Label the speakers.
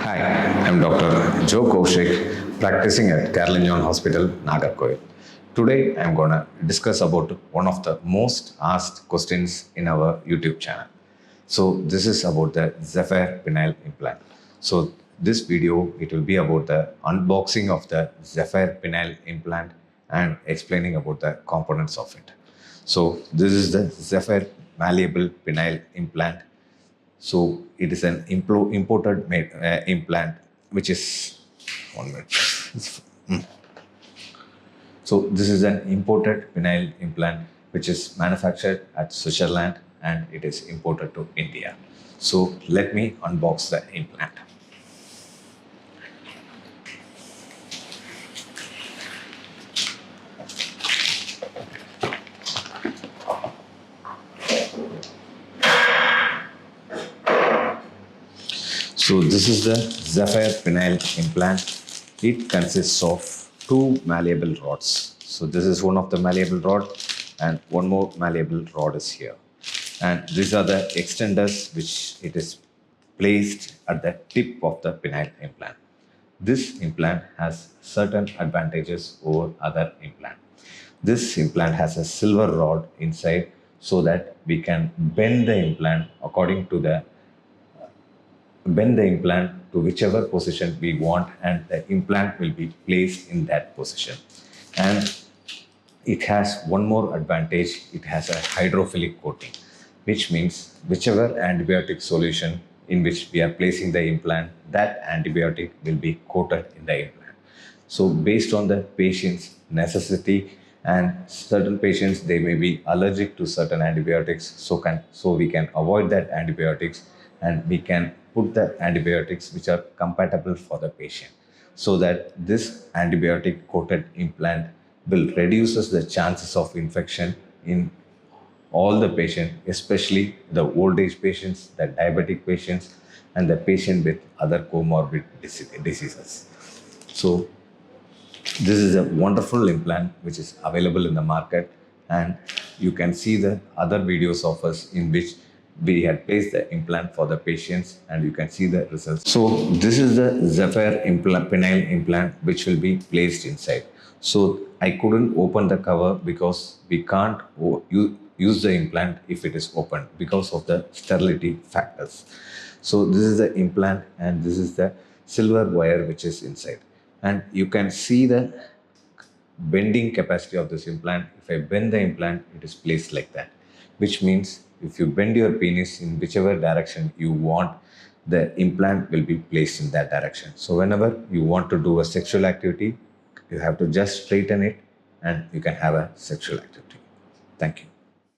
Speaker 1: Hi, I'm Dr. Joe Kaushik, practicing at Carolinian Hospital, Nagarkoil. Today, I'm going to discuss about one of the most asked questions in our YouTube channel. So, this is about the Zephyr Penile Implant. So, this video, it will be about the unboxing of the Zephyr Penile Implant and explaining about the components of it. So, this is the Zephyr Malleable Penile Implant. So it is an imported implant, which is 1 minute. So this is an imported penile implant, which is manufactured at Switzerland and it is imported to India. So let me unbox the implant. So this is the Zephyr Penile Implant. It consists of two malleable rods. So this is one of the malleable rod and one more malleable rod is here. And these are the extenders which it is placed at the tip of the penile implant. This implant has certain advantages over other implant. This implant has a silver rod inside so that we can bend the implant to whichever position we want, and the implant will be placed in that position. And it has one more advantage. It has a hydrophilic coating, which means whichever antibiotic solution in which we are placing the implant, that antibiotic will be coated in the implant. So based on the patient's necessity, and certain patients, they may be allergic to certain antibiotics, so we can avoid that antibiotics and we can put the antibiotics which are compatible for the patient, so that this antibiotic coated implant will reduces the chances of infection in all the patients, especially the old age patients, the diabetic patients, and the patient with other comorbid diseases. So this is a wonderful implant which is available in the market, and you can see the other videos of us in which we had placed the implant for the patients and you can see the results. So this is the Zephyr penile implant which will be placed inside. So I couldn't open the cover because we can't use the implant if it is open because of the sterility factors. So this is the implant and this is the silver wire which is inside. And you can see the bending capacity of this implant. If I bend the implant, it is placed like that, which means if you bend your penis in whichever direction you want, the implant will be placed in that direction. So whenever you want to do a sexual activity, you have to just straighten it and you can have a sexual activity. Thank you.